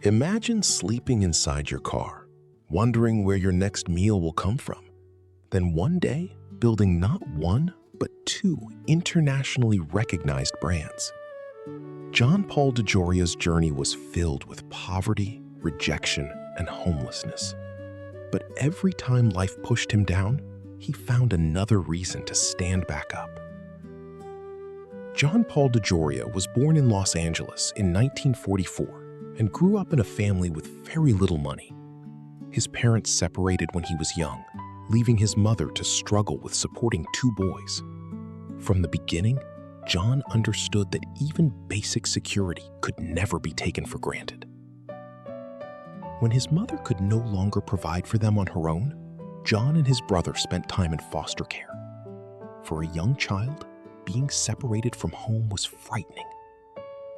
Imagine sleeping inside your car, wondering where your next meal will come from. Then one day, building not one, but two internationally recognized brands. John Paul DeJoria's journey was filled with poverty, rejection, and homelessness. But every time life pushed him down, he found another reason to stand back up. John Paul DeJoria was born in Los Angeles in 1944 and grew up in a family with very little money. His parents separated when he was young, leaving his mother to struggle with supporting two boys. From the beginning, John understood that even basic security could never be taken for granted. When his mother could no longer provide for them on her own, John and his brother spent time in foster care. For a young child, being separated from home was frightening.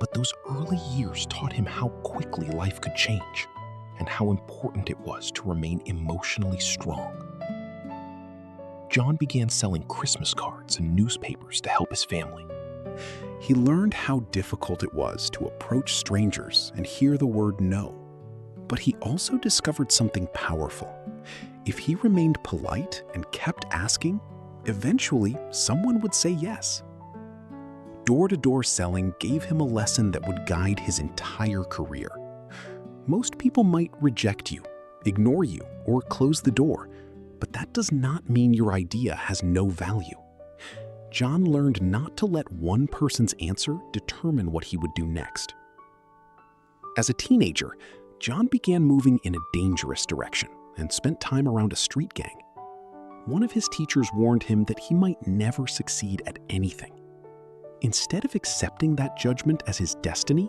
But those early years taught him how quickly life could change and how important it was to remain emotionally strong. John began selling Christmas cards and newspapers to help his family. He learned how difficult it was to approach strangers and hear the word no. But he also discovered something powerful. If he remained polite and kept asking, eventually someone would say yes. Door-to-door selling gave him a lesson that would guide his entire career. Most people might reject you, ignore you, or close the door, but that does not mean your idea has no value. John learned not to let one person's answer determine what he would do next. As a teenager, John began moving in a dangerous direction and spent time around a street gang. One of his teachers warned him that he might never succeed at anything. Instead of accepting that judgment as his destiny,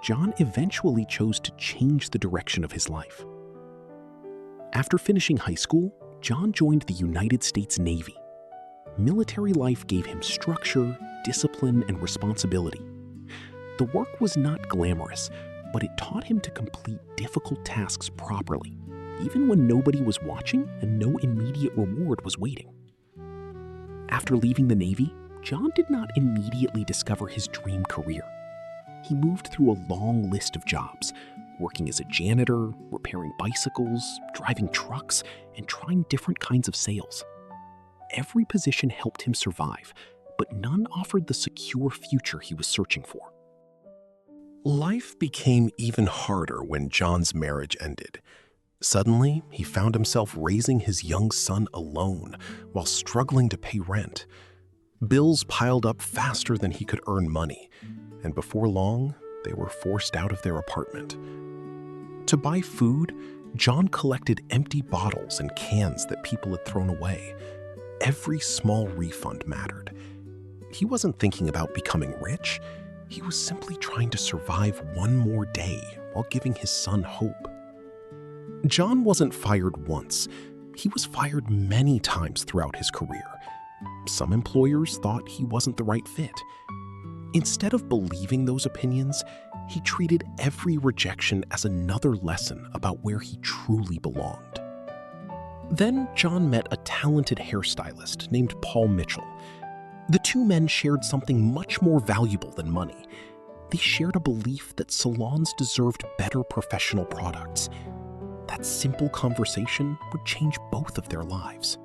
John eventually chose to change the direction of his life. After finishing high school, John joined the United States Navy. Military life gave him structure, discipline, and responsibility. The work was not glamorous, but it taught him to complete difficult tasks properly, even when nobody was watching and no immediate reward was waiting. After leaving the Navy, John did not immediately discover his dream career. He moved through a long list of jobs, working as a janitor, repairing bicycles, driving trucks, and trying different kinds of sales. Every position helped him survive, but none offered the secure future he was searching for. Life became even harder when John's marriage ended. Suddenly, he found himself raising his young son alone while struggling to pay rent. Bills piled up faster than he could earn money, and before long, they were forced out of their apartment. To buy food, John collected empty bottles and cans that people had thrown away. Every small refund mattered. He wasn't thinking about becoming rich. He was simply trying to survive one more day while giving his son hope. John wasn't fired once. He was fired many times throughout his career. Some employers thought he wasn't the right fit. Instead of believing those opinions, he treated every rejection as another lesson about where he truly belonged. Then John met a talented hairstylist named Paul Mitchell. The two men shared something much more valuable than money. They shared a belief that salons deserved better professional products. That simple conversation would change both of their lives.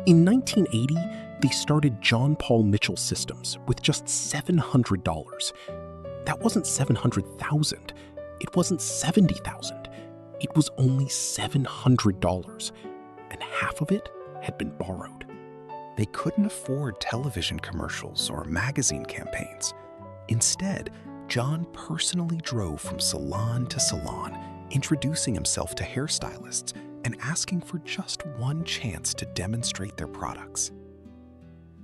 In 1980, they started John Paul Mitchell Systems with just $700. That wasn't $700,000. It wasn't $70,000. It was only $700, and half of it had been borrowed. They couldn't afford television commercials or magazine campaigns. Instead, John personally drove from salon to salon, introducing himself to hairstylists and asking for just one chance to demonstrate their products.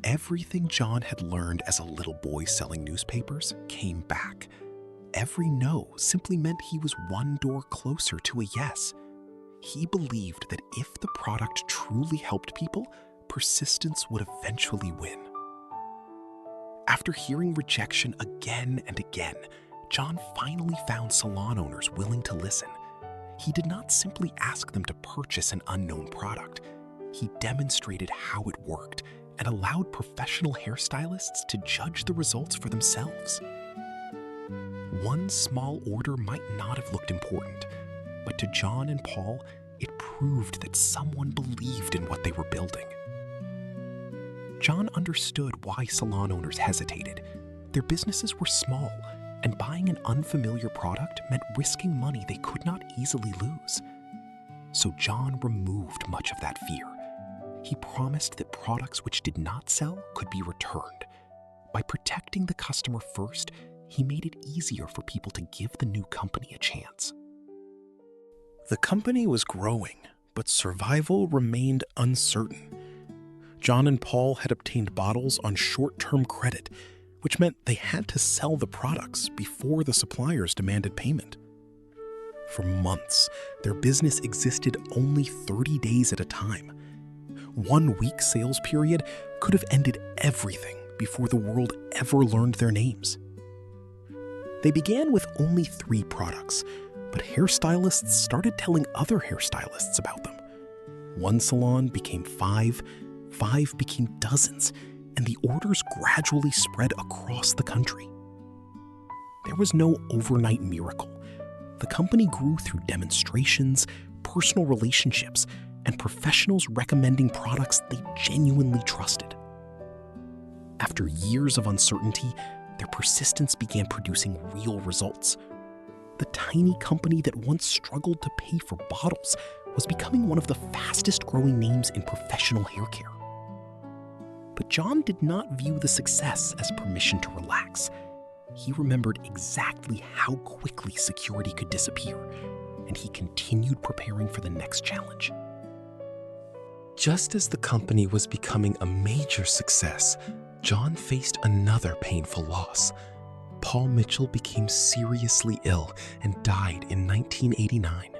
Everything John had learned as a little boy selling newspapers came back. Every no simply meant he was one door closer to a yes. He believed that if the product truly helped people, persistence would eventually win. After hearing rejection again and again, John finally found salon owners willing to listen. He did not simply ask them to purchase an unknown product. He demonstrated how it worked and allowed professional hairstylists to judge the results for themselves. One small order might not have looked important, but to John and Paul, it proved that someone believed in what they were building. John understood why salon owners hesitated. Their businesses were small, and buying an unfamiliar product meant risking money they could not easily lose. So John removed much of that fear. He promised that products which did not sell could be returned. By protecting the customer first, he made it easier for people to give the new company a chance. The company was growing, but survival remained uncertain. John and Paul had obtained bottles on short-term credit, which meant they had to sell the products before the suppliers demanded payment. For months, their business existed only 30 days at a time. 1 week sales period could have ended everything before the world ever learned their names. They began with only 3 products, but hairstylists started telling other hairstylists about them. 1 salon became 5, 5 became dozens, and the orders gradually spread across the country. There was no overnight miracle. The company grew through demonstrations, personal relationships, and professionals recommending products they genuinely trusted. After years of uncertainty, their persistence began producing real results. The tiny company that once struggled to pay for bottles was becoming one of the fastest-growing names in professional hair care. But John did not view the success as permission to relax. He remembered exactly how quickly security could disappear, and he continued preparing for the next challenge. Just as the company was becoming a major success, John faced another painful loss. Paul Mitchell became seriously ill and died in 1989.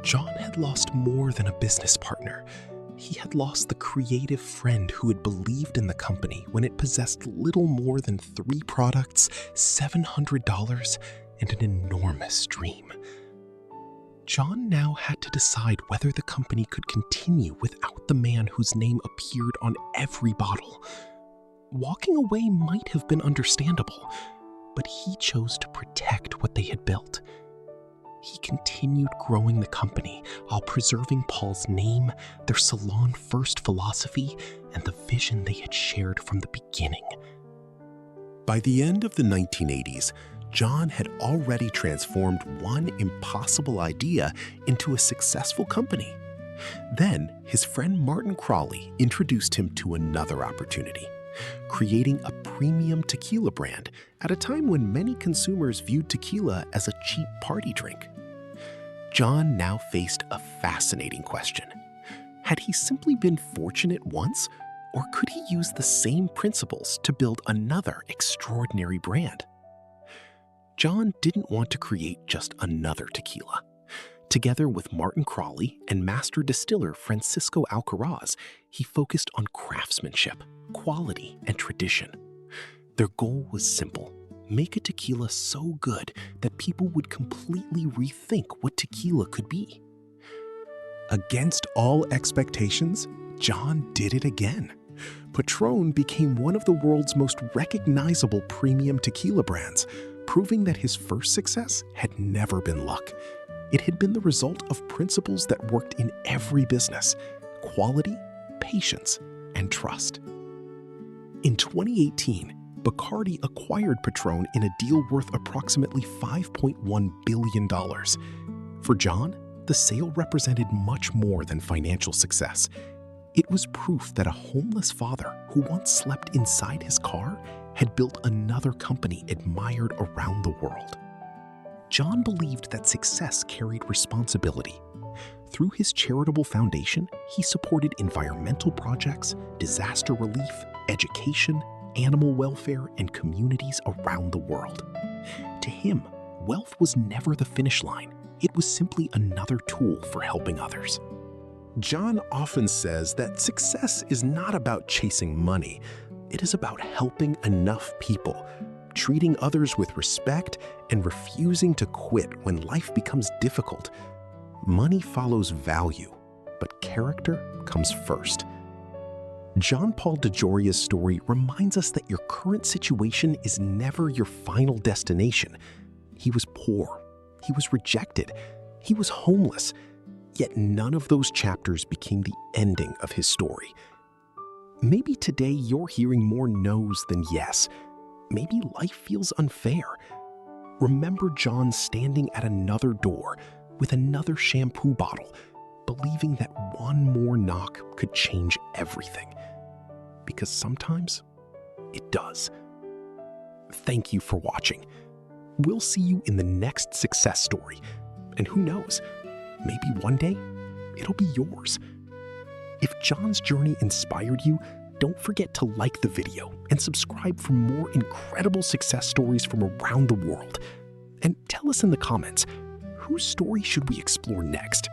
John had lost more than a business partner. He had lost the creative friend who had believed in the company when it possessed little more than 3 products, $700, and an enormous dream. John now had to decide whether the company could continue without the man whose name appeared on every bottle. Walking away might have been understandable, but he chose to protect what they had built. He continued growing the company while preserving Paul's name, their salon-first philosophy, and the vision they had shared from the beginning. By the end of the 1980s, John had already transformed one impossible idea into a successful company. Then, his friend Martin Crawley introduced him to another opportunity, creating a premium tequila brand at a time when many consumers viewed tequila as a cheap party drink. John now faced a fascinating question. Had he simply been fortunate once, or could he use the same principles to build another extraordinary brand? John didn't want to create just another tequila. Together with Martin Crawley and master distiller Francisco Alcaraz, he focused on craftsmanship, quality, and tradition. Their goal was simple: make a tequila so good that people would completely rethink what tequila could be. Against all expectations, John did it again. Patron became one of the world's most recognizable premium tequila brands, proving that his first success had never been luck. It had been the result of principles that worked in every business: quality, patience, and trust. In 2018, Bacardi acquired Patron in a deal worth approximately $5.1 billion. For John, the sale represented much more than financial success. It was proof that a homeless father who once slept inside his car had built another company admired around the world. John believed that success carried responsibility. Through his charitable foundation, he supported environmental projects, disaster relief, education, animal welfare, and communities around the world. To him, wealth was never the finish line. It was simply another tool for helping others. John often says that success is not about chasing money. It is about helping enough people, treating others with respect, and refusing to quit when life becomes difficult. Money follows value, but character comes first. John Paul DeJoria's story reminds us that your current situation is never your final destination. He was poor, he was rejected, he was homeless, yet none of those chapters became the ending of his story. Maybe today you're hearing more no's than yes. Maybe life feels unfair. Remember John standing at another door with another shampoo bottle, believing that one more knock could change everything. Because sometimes it does. Thank you for watching. We'll see you in the next success story. And who knows, maybe one day it'll be yours. If John's journey inspired you, don't forget to like the video and subscribe for more incredible success stories from around the world. And tell us in the comments, whose story should we explore next?